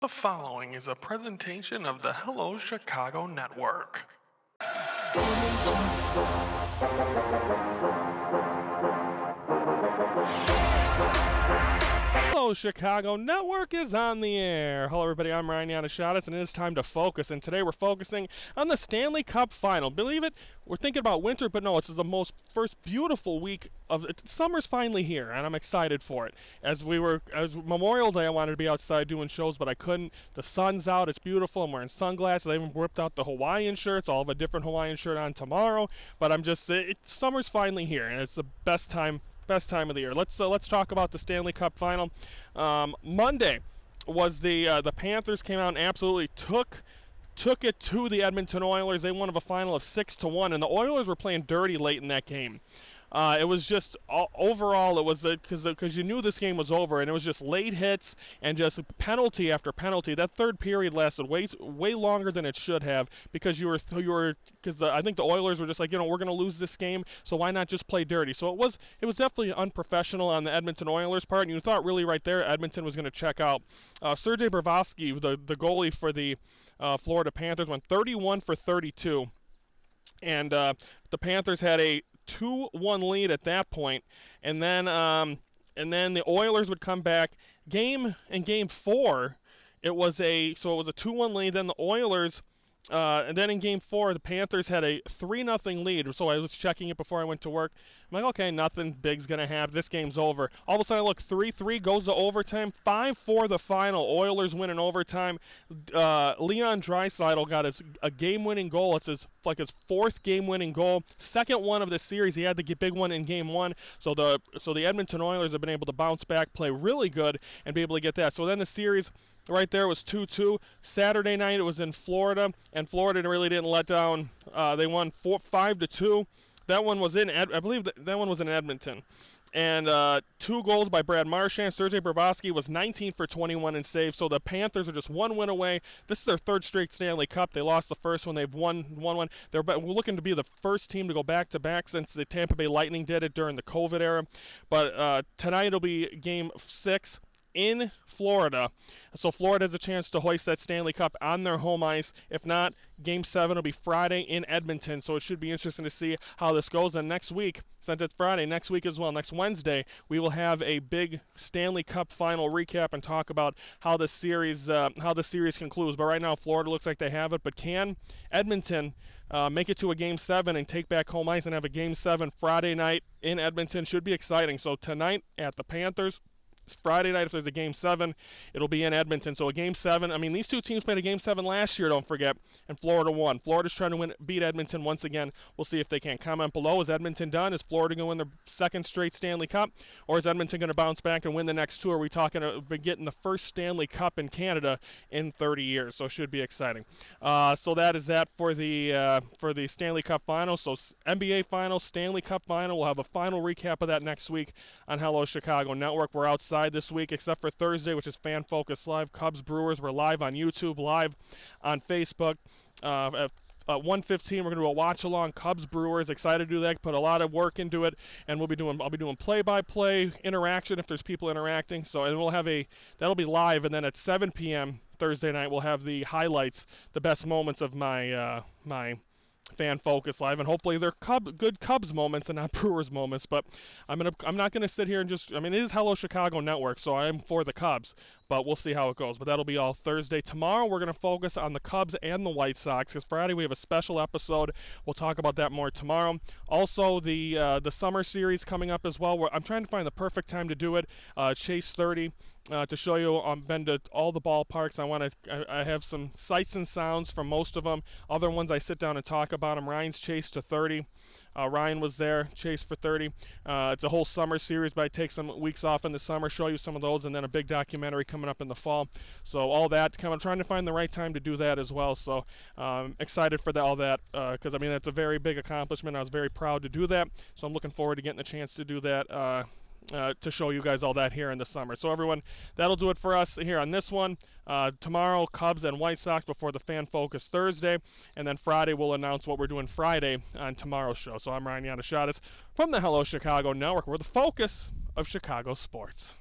The following is a presentation of the Hello Chicago Network. Hello, Chicago Network is on the air. Hello, everybody. I'm Ryan Yannishatis, and it is time to focus. And today we're focusing on the Stanley Cup Final. Believe it, we're thinking about winter, but no, it's the first beautiful week of it. Summer's finally here, and I'm excited for it. As Memorial Day, I wanted to be outside doing shows, but I couldn't. The sun's out. It's beautiful. I'm wearing sunglasses. I even whipped out the Hawaiian shirts. I'll have a different Hawaiian shirt on tomorrow. But summer's finally here, and it's the best time of the year. Let's talk about the Stanley Cup Final. Monday was the Panthers came out and absolutely took it to the Edmonton Oilers. They won a final of 6-1, and the Oilers were playing dirty late in that game. It was just overall, it was because you knew this game was over, and it was just late hits and just penalty after penalty. That third period lasted way longer than it should have because I think the Oilers were just like, we're going to lose this game, so why not just play dirty? So it was definitely unprofessional on the Edmonton Oilers' part, and you thought really right there Edmonton was going to check out. Sergei Bobrovsky, the goalie for the Florida Panthers, went 31 for 32, and the Panthers had a 2-1 lead at that point, and then the Oilers would come back. Game 4, it was a 2-1 lead. Then the Oilers, and then in Game 4, the Panthers had a 3-0 lead. So I was checking it before I went to work. I'm like, okay, nothing big's gonna happen. This game's over. All of a sudden, I look, 3-3 goes to overtime. 5-4 the final. Oilers win in overtime. Leon Draisaitl got a game-winning goal. It's his fourth game-winning goal. Second one of the series. He had the big one in Game 1. So the Edmonton Oilers have been able to bounce back, play really good, and be able to get that. So then the series right there was 2-2. Saturday night it was in Florida, and Florida really didn't let down. They won 5-2. That one was I believe that one was in Edmonton. And 2 goals by Brad Marchand. Sergei Bobrovsky was 19 for 21 in saves. So the Panthers are just one win away. This is their third straight Stanley Cup. They lost the first one. They've won one. We're looking to be the first team to go back-to-back since the Tampa Bay Lightning did it during the COVID era. But tonight it'll be Game 6 in Florida. So Florida has a chance to hoist that Stanley Cup on their home ice. If not, Game 7 will be Friday in Edmonton. So it should be interesting to see how this goes. And next week, since it's Friday, next week as well, next Wednesday, we will have a big Stanley Cup final recap and talk about how the series concludes. But right now, Florida looks like they have it. But can Edmonton make it to a Game 7 and take back home ice and have a Game 7 Friday night in Edmonton? Should be exciting. So tonight at the Panthers. Friday night, if there's a Game 7, it'll be in Edmonton. So a Game 7, I mean, these two teams played a Game 7 last year, don't forget, and Florida won. Florida's trying to beat Edmonton once again. We'll see if they can. Comment below, is Edmonton done? Is Florida going to win their second straight Stanley Cup? Or is Edmonton going to bounce back and win the next two? Are we talking about getting the first Stanley Cup in Canada in 30 years? So it should be exciting. So that is that for the Stanley Cup Final. So NBA Finals, Stanley Cup Final. We'll have a final recap of that next week on Hello Chicago Network. We're outside this week except for Thursday, which is Fan Focus Live. Cubs Brewers, we're live on YouTube, live on Facebook. At 1:15 we're going to do a watch along Cubs Brewers. Excited to do that, put a lot of work into it, and I'll be doing play-by-play interaction if there's people interacting. So, and that'll be live, and then at 7 p.m. Thursday night we'll have the highlights, the best moments of my Fan Focus Live, and hopefully they're good Cubs moments and not Brewers moments. But I'm not gonna sit here and it is Hello Chicago Network, so I'm for the Cubs, but we'll see how it goes. But that'll be all Thursday. Tomorrow we're gonna focus on the Cubs and the White Sox, because Friday we have a special episode. We'll talk about that more tomorrow. Also the summer series coming up as well. I'm trying to find the perfect time to do it. Chase 30. To show you, I've been to all the ballparks. I have some sights and sounds from most of them. Other ones I sit down and talk about them. Ryan's Chase to 30. Ryan was there, Chase for 30. It's a whole summer series, but I take some weeks off in the summer, show you some of those, and then a big documentary coming up in the fall. So all that, I'm trying to find the right time to do that as well. So excited for all that, because it's a very big accomplishment. I was very proud to do that. So I'm looking forward to getting the chance to do that. To show you guys all that here in the summer. So everyone, that'll do it for us here on this one. Tomorrow, Cubs and White Sox before the Fan Focus Thursday, and then Friday we'll announce what we're doing Friday on tomorrow's show. So I'm Ryan Yannishatis from the Hello Chicago Network. We're the focus of Chicago sports.